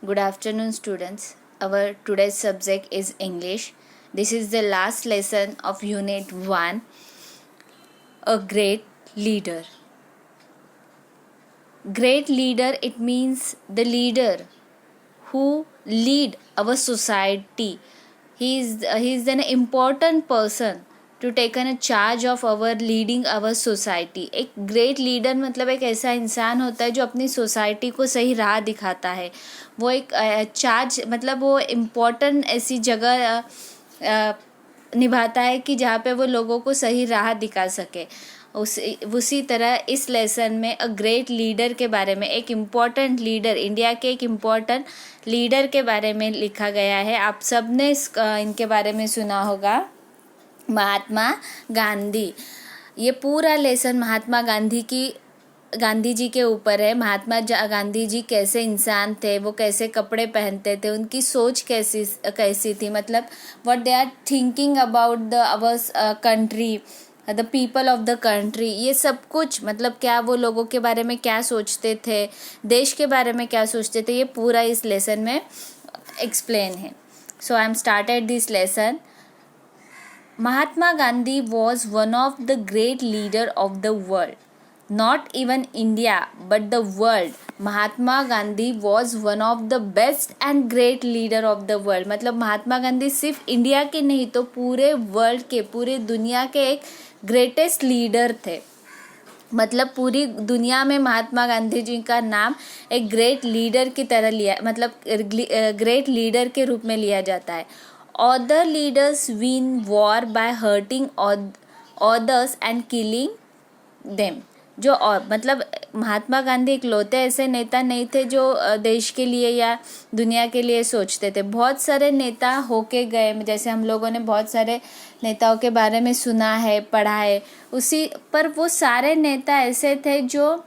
Good afternoon, students. Our today's subject is English. This is the last lesson of Unit 1, A Great Leader. Great leader, it means the leader who lead our society. He is an important person to take a charge of our leading our society. एक great leader मतलब एक ऐसा इंसान होता है जो अपनी society को सही राह दिखाता है. वो एक चार्ज मतलब वो इम्पोर्टेंट ऐसी जगह निभाता है कि जहाँ पे वो लोगों को सही राह दिखा सके. उसी तरह इस लेसन में अ ग्रेट लीडर के बारे में, एक इम्पॉर्टेंट लीडर, इंडिया के एक इम्पॉर्टेंट लीडर के बारे में लिखा गया है. आप सब ने इनके बारे में सुना होगा, महात्मा गांधी. ये पूरा लेसन महात्मा गांधी जी के ऊपर है. महात्मा गांधी जी कैसे इंसान थे, वो कैसे कपड़े पहनते थे, उनकी सोच कैसी थी, मतलब what they are thinking about the our country, the people of the country. ये सब कुछ मतलब क्या वो लोगों के बारे में क्या सोचते थे, देश के बारे में क्या सोचते थे, ये पूरा इस लेसन में एक्सप्लेन है. So I am started this lesson. Mahatma Gandhi was one of the great leader of the world. Not even India, but the world. Mahatma Gandhi was one of the best and great leader of the world. मतलब महात्मा गांधी सिर्फ India के नहीं तो पूरे world के, पूरे दुनिया के एक ग्रेटेस्ट लीडर थे. मतलब पूरी दुनिया में महात्मा गांधी जी का नाम एक ग्रेट लीडर की तरह लिया, मतलब ग्रेट लीडर के रूप में लिया जाता है. Other leaders win war by hurting others and killing them. जो और मतलब महात्मा गांधी इकलौते ऐसे नेता नहीं थे जो देश के लिए या दुनिया के लिए सोचते थे. बहुत सारे नेता होके गए, जैसे हम लोगों ने बहुत सारे नेताओं के बारे में सुना है, पढ़ा है. उसी पर वो सारे नेता ऐसे थे जो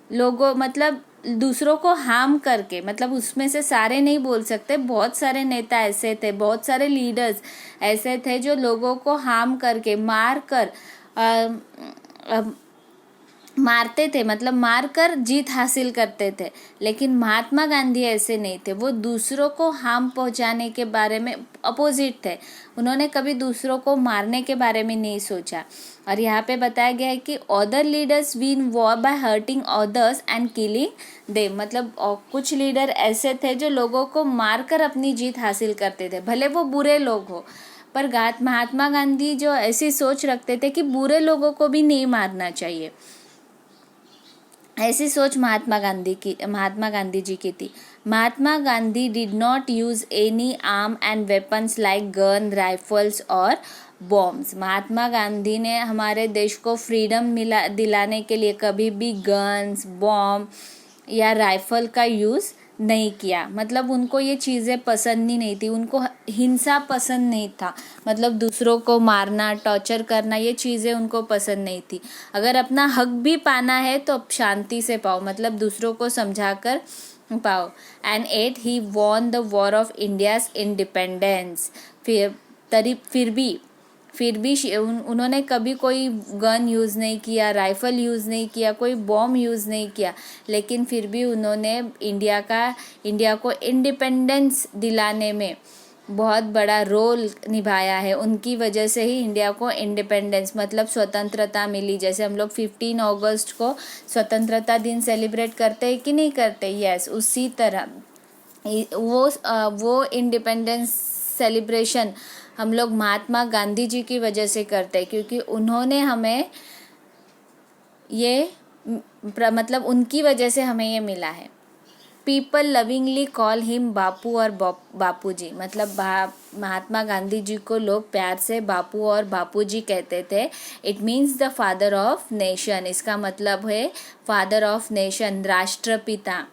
लोगों मतलब दूसरों को हार्म करके, मतलब उसमें से सारे नहीं बोल सकते, बहुत सारे नेता ऐसे थे, बहुत सारे लीडर्स ऐसे थे जो लोगों को हार्म करके, मारते थे, मतलब मार कर जीत हासिल करते थे. लेकिन महात्मा गांधी ऐसे नहीं थे. वो दूसरों को हार्म पहुंचाने के बारे में अपोजिट थे. उन्होंने कभी दूसरों को मारने के बारे में नहीं सोचा. और यहाँ पे बताया गया है कि other leaders win war by hurting others and killing them. मतलब कुछ लीडर ऐसे थे जो लोगों को मारकर अपनी जीत हासिल करते थे, भले वो बुरे लोग हो. पर महात्मा गांधी जो ऐसी सोच रखते थे कि बुरे लोगों को भी नहीं मारना चाहिए, ऐसी सोच महात्मा गांधी जी की थी. Mahatma Gandhi did not use any arm and weapons like gun, rifles और बॉम्ब्स. महात्मा गांधी ने हमारे देश को फ्रीडम दिलाने के लिए कभी भी गन्स, बॉम्ब या राइफल का यूज़ नहीं किया. मतलब उनको ये चीज़ें पसंद ही नहीं थी. उनको हिंसा पसंद नहीं था, मतलब दूसरों को मारना, टॉर्चर करना, ये चीज़ें उनको पसंद नहीं थी. अगर अपना हक भी पाना है तो शांति से पाओ, मतलब दूसरों को समझा कर पाओ. And he won the war of India's independence. फिर भी उन्होंने कभी कोई गन यूज़ नहीं किया, राइफ़ल यूज़ नहीं किया, कोई बॉम्ब यूज़ नहीं किया. लेकिन फिर भी उन्होंने इंडिया को इंडिपेंडेंस दिलाने में बहुत बड़ा रोल निभाया है. उनकी वजह से ही इंडिया को इंडिपेंडेंस मतलब स्वतंत्रता मिली. जैसे हम लोग 15 अगस्त को स्वतंत्रता दिन सेलिब्रेट करते हैं कि नहीं करते? यस, उसी तरह वो इंडिपेंडेंस सेलिब्रेशन हम लोग महात्मा गांधी जी की वजह से करते हैं, क्योंकि उन्होंने हमें ये मतलब उनकी वजह से हमें ये मिला है. पीपल लविंगली कॉल हिम बापू और बापू जी. मतलब महात्मा गांधी जी को लोग प्यार से बापू और बापू जी कहते थे. It means the father of nation. इसका मतलब है फादर ऑफ नेशन, राष्ट्रपिता.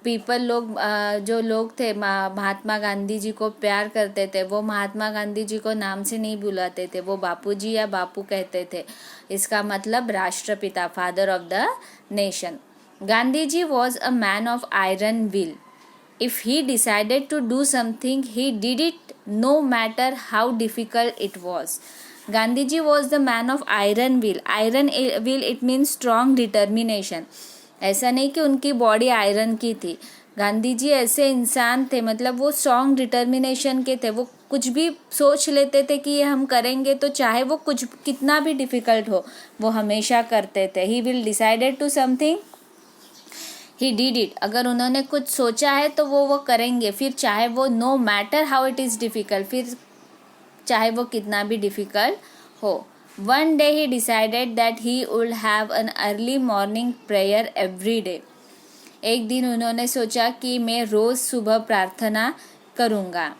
जो लोग थे महात्मा गांधी जी को प्यार करते थे, वो महात्मा गांधी जी को नाम से नहीं बुलाते थे, वो बापूजी या बापू कहते थे. इसका मतलब राष्ट्रपिता, father of the nation. Gandhi ji was a man of iron will. If he decided to do something he did it no matter how difficult it was. Gandhi ji was the man of iron will. Iron will it means strong determination. ऐसा नहीं कि उनकी body iron की थी, गांधी जी ऐसे इंसान थे, मतलब वो स्ट्रॉन्ग डिटर्मिनेशन के थे। वो कुछ भी सोच लेते थे कि ये हम करेंगे, तो चाहे वो कुछ कितना भी डिफ़िकल्ट हो वो हमेशा करते थे। He will decided to something, he did it. अगर उन्होंने कुछ सोचा है तो वो करेंगे, फिर चाहे वो no matter how it is difficult, फिर चाहे वो कितना भी डिफ़िकल्ट हो। One day he decided that he would have an early morning prayer every day. एक दिन उन्होंने सोचा कि मैं रोज़ सुबह प्रार्थना करूँगा।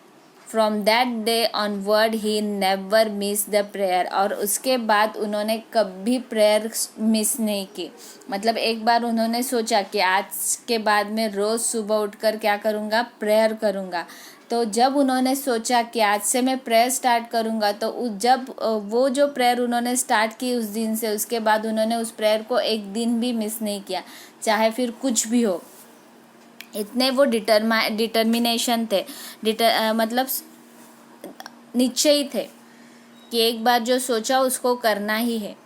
From that day onward he never miss the prayer. और उसके बाद उन्होंने कभी प्रेयर मिस नहीं की। मतलब एक बार उन्होंने सोचा कि आज के बाद मैं रोज़ सुबह उठकर क्या करूँगा, प्रेयर करूँगा। तो जब उन्होंने सोचा कि आज से मैं प्रेयर स्टार्ट करूँगा, तो जब वो जो प्रेयर उन्होंने स्टार्ट की उस दिन से, उसके बाद उन्होंने उस प्रेयर को एक दिन भी मिस नहीं किया, चाहे फिर कुछ भी हो। इतने वो डिटर्मिनेशन थे, मतलब निश्चयी थे कि एक बार जो सोचा उसको करना ही है।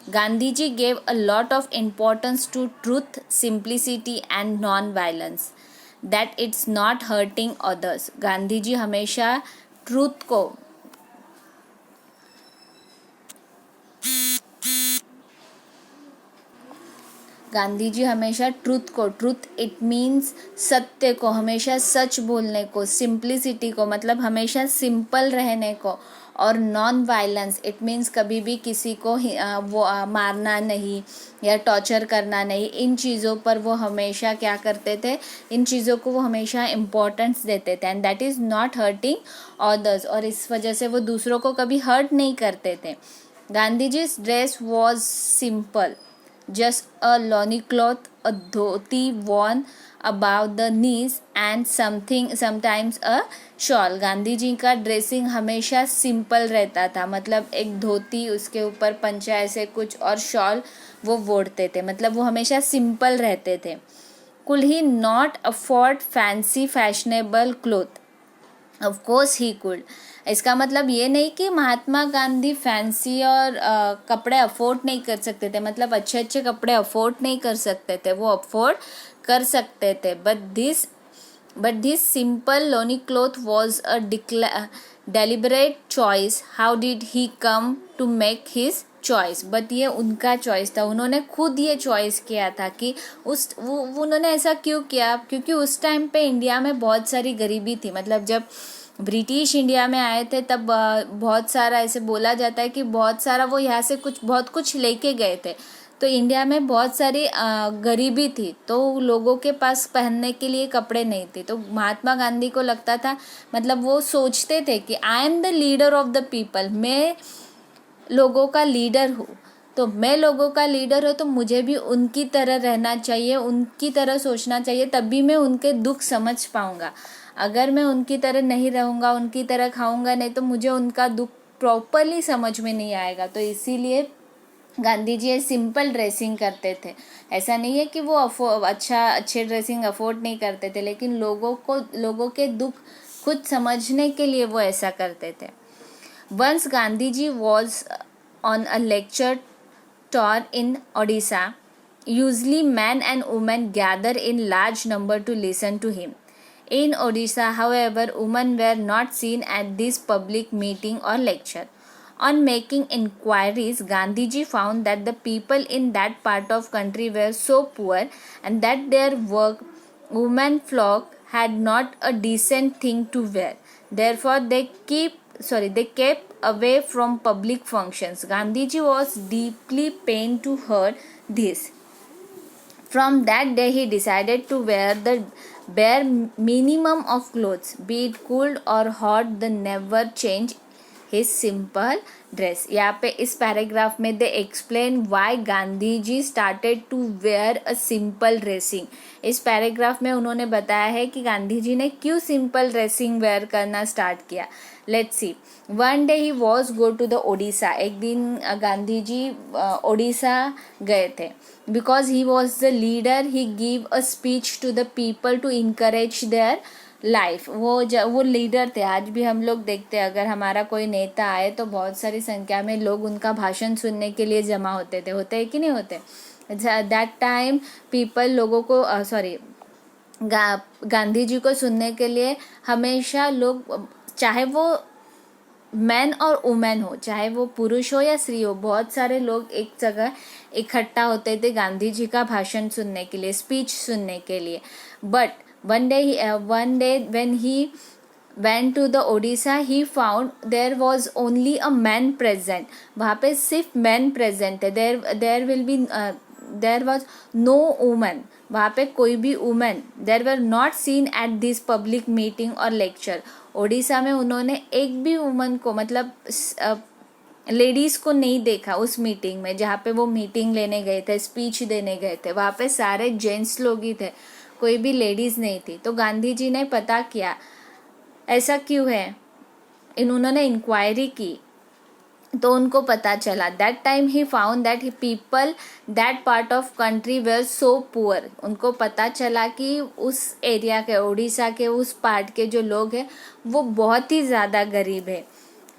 Gandhi ji gave a lot of importance to truth, simplicity and non violence, that it's not hurting others. Gandhi ji हमेशा ट्रूथ को ट्रूथ इट मीन्स सत्य को, हमेशा सच बोलने को, सिंप्लिसिटी को मतलब हमेशा सिंपल रहने को, और नॉन वायलेंस इट मीन्स कभी भी किसी को मारना नहीं या टॉर्चर करना नहीं। इन चीज़ों पर वो हमेशा क्या करते थे, इन चीज़ों को वो हमेशा इम्पोर्टेंस देते थे। And that is not hurting others, और इस वजह से वो दूसरों को कभी हर्ट नहीं करते थे। Gandhi ji dress was simple, just a loincloth, a dhoti worn above the knees and sometimes a shawl। Gandhi ji का ड्रेसिंग हमेशा सिंपल रहता था, मतलब एक धोती, उसके ऊपर पंचा ऐसे कुछ, और शॉल वो ओढ़ते थे, मतलब वो हमेशा सिंपल रहते थे। Could he not afford fancy fashionable cloth, of course he could. इसका मतलब ये नहीं कि महात्मा गांधी फैंसी और कपड़े अफोर्ड नहीं कर सकते थे, मतलब अच्छे अच्छे कपड़े अफोर्ड नहीं कर सकते थे, वो अफोर्ड कर सकते थे। But this simple loin cloth was a deliberate choice. How did he come to make his choice? But ये उनका चॉइस था, उन्होंने खुद ये चॉइस किया था कि वो उन्होंने ऐसा क्यों किया, क्योंकि उस टाइम पे इंडिया में बहुत सारी गरीबी थी। मतलब जब ब्रिटिश इंडिया में आए थे तब बहुत सारा ऐसे बोला जाता है कि बहुत सारा वो यहाँ से बहुत कुछ लेके गए थे, तो इंडिया में बहुत सारी गरीबी थी, तो लोगों के पास पहनने के लिए कपड़े नहीं थे। तो महात्मा गांधी को लगता था, मतलब वो सोचते थे कि I am the leader of the people, मैं लोगों का लीडर हूँ, तो मैं लोगों का लीडर हूँ तो मुझे भी उनकी तरह रहना चाहिए, उनकी तरह सोचना चाहिए, तभी मैं उनके दुख समझ पाऊँगा। अगर मैं उनकी तरह नहीं रहूँगा, उनकी तरह खाऊँगा नहीं, तो मुझे उनका दुख प्रॉपरली समझ में नहीं आएगा। तो इसीलिए गांधी जी सिंपल ड्रेसिंग करते थे। ऐसा नहीं है कि वो अच्छे ड्रेसिंग अफोर्ड नहीं करते थे, लेकिन लोगों के दुख खुद समझने के लिए वो ऐसा करते थे। Once Gandhiji was on a lecture tour in Odisha. Usually men and women gather in large number to listen to him. In Odisha, however, women were not seen at this public meeting or lecture. On making inquiries, Gandhiji found that the people in that part of country were so poor and that their women flock had not a decent thing to wear. Therefore, they kept away from public functions. Gandhiji was deeply pained to hear this. From that day, he decided to wear the bare minimum of clothes, be it cold or hot, the never change his simple dress. यहाँ पे इस paragraph में they explain why Gandhi ji started to wear a simple dressing. इस paragraph में उन्होंने बताया है कि गांधी जी ने क्यों सिंपल ड्रेसिंग वेयर करना स्टार्ट किया। Let's see. One day he was go to the Odisha. एक दिन गांधी जी ओडिशा गए थे। Because he was the leader, he give a speech to the people to encourage their life. वो लीडर थे। आज भी हम लोग देखते हैं, अगर हमारा कोई नेता आए तो बहुत सारी संख्या में लोग उनका भाषण सुनने के लिए जमा होते हैं कि नहीं होते। दैट टाइम पीपल लोगों को गांधी जी को सुनने के लिए हमेशा लोग, चाहे वो मैन और वुमेन हो, चाहे वो पुरुष हो या स्त्री हो, बहुत सारे लोग एक जगह इकट्ठा होते थे गांधी जी का भाषण सुनने के लिए, स्पीच सुनने के लिए. But one day when he went to the Odisha, he found there was only a man present. वहाँ पे सिर्फ men present थे. There was no woman. वहाँ पे कोई भी woman there were not seen at this public meeting or lecture. Odisha में उन्होंने एक भी वुमन को, मतलब लेडीज को नहीं देखा उस मीटिंग में, जहाँ पे वो मीटिंग लेने गए थे, स्पीच देने गए थे. वहाँ पे सारे जेंट्स लोग ही थे, कोई भी लेडीज नहीं थी. तो गांधी जी ने पता किया ऐसा क्यों है. उन्होंने इंक्वायरी की तो उनको पता चला. That time he found that people that part of country were so poor. उनको पता चला कि उस एरिया के, उड़ीसा के उस पार्ट के जो लोग हैं वो बहुत ही ज़्यादा गरीब है.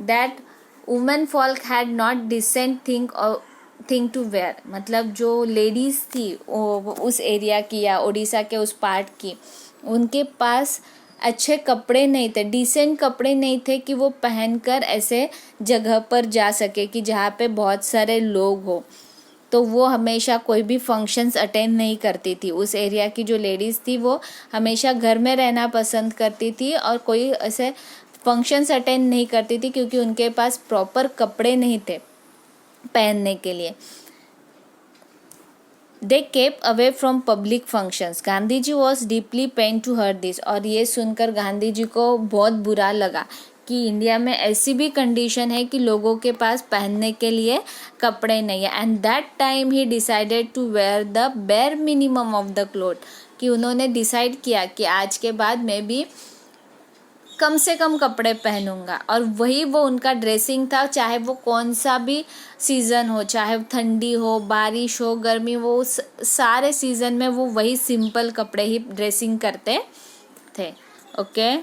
That women folk had not decent thing to wear. मतलब जो लेडीज़ थी उस एरिया की या उड़ीसा के उस पार्ट की, उनके पास अच्छे कपड़े नहीं थे, डिसेंट कपड़े नहीं थे कि वो पहनकर ऐसे जगह पर जा सके कि जहाँ पे बहुत सारे लोग हो. तो वो हमेशा कोई भी फंक्शंस अटेंड नहीं करती थी. उस एरिया की जो लेडीज़ थी वो हमेशा घर में रहना पसंद करती थी और कोई ऐसे फंक्शंस अटेंड नहीं करती थी क्योंकि उनके पास प्रॉपर कपड़े नहीं थे पहनने के लिए. They kept away from public functions. Gandhi ji was deeply pain to her this. और ये सुनकर गांधी जी को बहुत बुरा लगा कि इंडिया में ऐसी भी कंडीशन है कि लोगों के पास पहनने के लिए कपड़े नहीं है. And that time he decided to wear the bare minimum of the cloth. कि उन्होंने डिसाइड किया कि आज के बाद मैं भी कम से कम कपड़े पहनूंगा. और वही वो उनका ड्रेसिंग था, चाहे वो कौन सा भी सीज़न हो, चाहे ठंडी हो, बारिश हो, गर्मी हो, सारे सीज़न में वो वही सिंपल कपड़े ही ड्रेसिंग करते थे. Okay.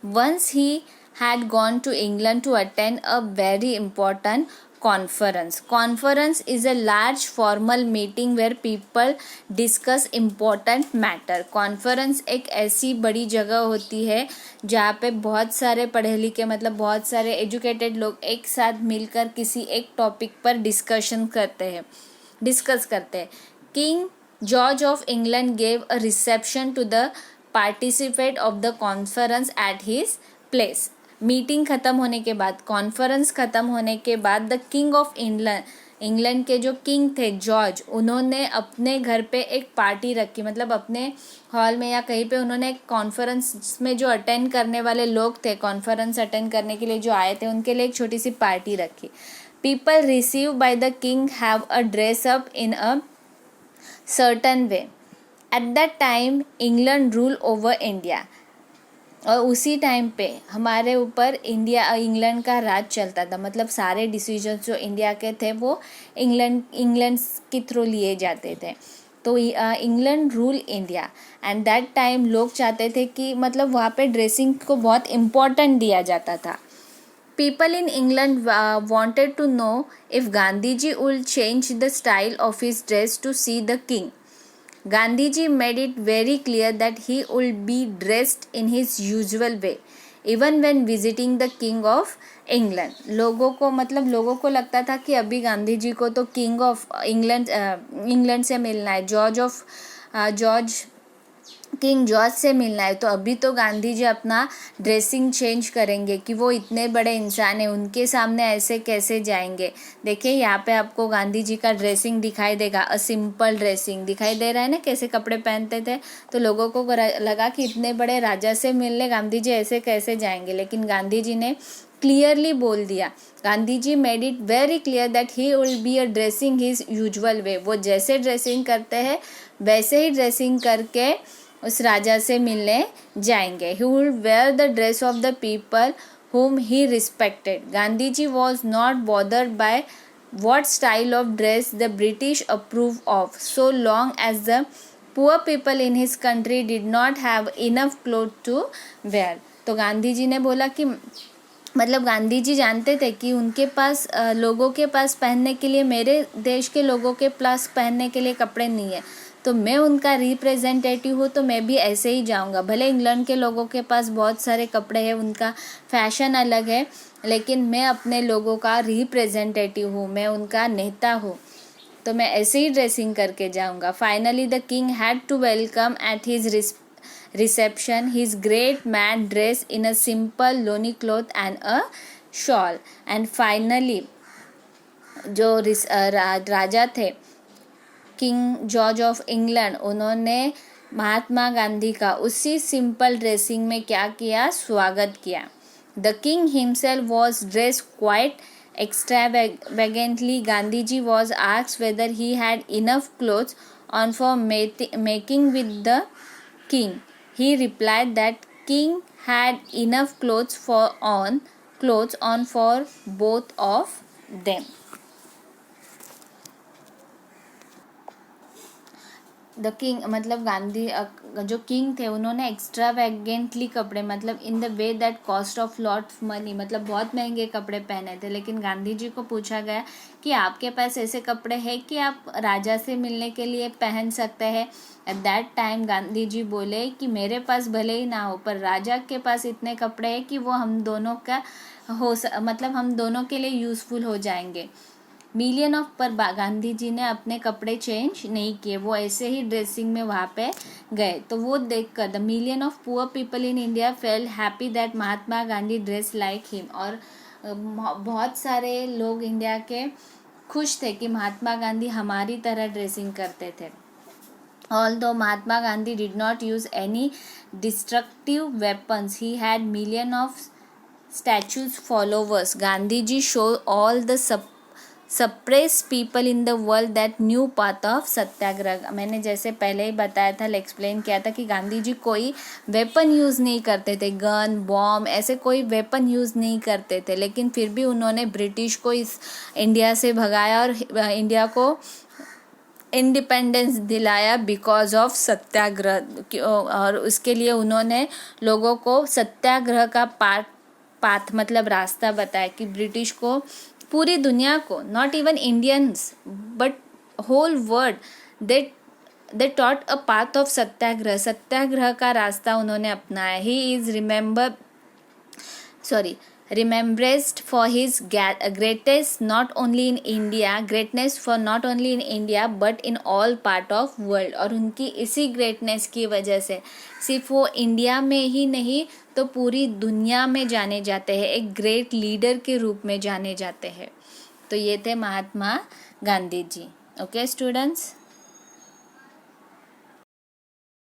Once he had gone to England to attend a very important conference. Conference is a large formal meeting where people discuss important matter. Conference एक ऐसी बड़ी जगह होती है जहाँ पे बहुत सारे पढ़े लिखे, मतलब बहुत सारे एजुकेटेड लोग एक साथ मिलकर किसी एक टॉपिक पर डिस्कस करते हैं. King George of England gave a reception to the participate of the conference at his place. Meeting ख़त्म होने के बाद, कॉन्फ्रेंस ख़त्म होने के बाद द किंग ऑफ इंग्लैंड के जो किंग थे जॉर्ज, उन्होंने अपने घर पे एक पार्टी रखी. मतलब अपने हॉल में या कहीं पे उन्होंने एक कॉन्फ्रेंस में जो अटेंड करने वाले लोग थे, कॉन्फ्रेंस अटेंड करने के लिए जो आए थे, उनके लिए एक छोटी सी पार्टी रखी. People receive by the king have a dress up in a certain way. At that time England rule over India. और उसी टाइम पे हमारे ऊपर इंग्लैंड का राज चलता था. मतलब सारे डिसीजंस जो इंडिया के थे वो इंग्लैंड के थ्रू लिए जाते थे. तो England rule India. And that time लोग चाहते थे कि मतलब वहाँ पे ड्रेसिंग को बहुत इम्पोर्टेंट दिया जाता था. People in England wanted to know if Gandhiji would change the style of his dress to see the king. Gandhiji made it very clear that he would be dressed in his usual way, even when visiting the king of England. लोगों को लगता था कि अभी गांधी जी को तो king of England से मिलना है, किंग जॉर्ज से मिलना है. तो अभी तो गांधी जी अपना ड्रेसिंग चेंज करेंगे कि वो इतने बड़े इंसान हैं, उनके सामने ऐसे कैसे जाएंगे. देखिए यहाँ पे आपको गांधी जी का ड्रेसिंग दिखाई देगा, अ सिंपल ड्रेसिंग दिखाई दे रहा है ना, कैसे कपड़े पहनते थे. तो लोगों को लगा कि इतने बड़े राजा से मिलने गांधी जी ऐसे कैसे जाएंगे. लेकिन गांधी जी ने क्लियरली बोल दिया. Gandhi ji made it very clear that he will be a dressing his usual way. वो जैसे ड्रेसिंग करते हैं वैसे ही ड्रेसिंग करके उस राजा से मिलने जाएंगे. He would wear the dress of the people whom he respected. Gandhiji was not bothered by what style of dress the British approved of, so long as the poor people in his country did not have enough clothes to wear. तो गांधी जी ने बोला कि मतलब गांधी जी जानते थे कि उनके पास लोगों के पास पहनने के लिए, मेरे देश के लोगों के पास पहनने के लिए कपड़े नहीं है. तो मैं उनका रिप्रेजेंटेटिव हूँ, तो मैं भी ऐसे ही जाऊँगा। भले इंग्लैंड के लोगों के पास बहुत सारे कपड़े हैं, उनका फैशन अलग है, लेकिन मैं अपने लोगों का रिप्रेजेंटेटिव हूँ, मैं उनका नेता हूँ, तो मैं ऐसे ही ड्रेसिंग करके जाऊँगा। Finally the king had to welcome at his reception his great man dressed in a simple loin cloth and a shawl. And finally जो राजा थे किंग जॉर्ज ऑफ इंग्लैंड, उन्होंने महात्मा गांधी का उसी सिंपल ड्रेसिंग में क्या किया, स्वागत किया। The king himself was dress quite extravagantly. Gandhiji was asked whether he had enough clothes on for making with the king. He replied that king had enough clothes on for both of them. The king मतलब गांधी जो king थे उन्होंने एक्स्ट्रावेगेंटली कपड़े मतलब in the way that cost of lot of money मतलब बहुत महंगे कपड़े पहने थे। लेकिन गांधी जी को पूछा गया कि आपके पास ऐसे कपड़े हैं कि आप राजा से मिलने के लिए पहन सकते हैं। At that time Gandhi ji बोले कि मेरे पास भले ही ना हो पर राजा के पास इतने कपड़े हैं कि वो हम दोनों का मतलब हम दोनों के लिए यूज़फुल हो जाएंगे। मिलियन ऑफ पर गांधी जी ने अपने कपड़े चेंज नहीं किए, वो ऐसे ही ड्रेसिंग में वहाँ पे गए। तो वो देखकर the million of poor people in India fail happy that Mahatma Gandhi dress like him. और बहुत सारे लोग इंडिया के खुश थे कि महात्मा गांधी हमारी तरह ड्रेसिंग करते थे। Although Mahatma Gandhi did not use any destructive weapons, he had million of statues followers. Gandhi ji showed all the suppressed people in the world that new path of सत्याग्रह। मैंने जैसे पहले ही बताया था, एक्सप्लेन किया था कि गांधी जी कोई वेपन यूज़ नहीं करते थे, गन बॉम्ब ऐसे कोई वेपन यूज़ नहीं करते थे, लेकिन फिर भी उन्होंने ब्रिटिश को इस इंडिया से भगाया और इंडिया को इंडिपेंडेंस दिलाया बिकॉज ऑफ सत्याग्रह। और उसके लिए उन्होंने लोगों को सत्याग्रह का पाथ मतलब रास्ता बताया कि ब्रिटिश को पूरी दुनिया को, not even Indians but whole world, they taught a path of satyagraha का रास्ता उन्होंने अपनाया। He is remembered for his greatness not only in India but in all part of world। और उनकी इसी ग्रेटनेस की वजह से सिर्फ वो इंडिया में ही नहीं तो पूरी दुनिया में जाने जाते हैं, एक ग्रेट लीडर के रूप में जाने जाते हैं। तो ये थे महात्मा गांधी जी। Okay students.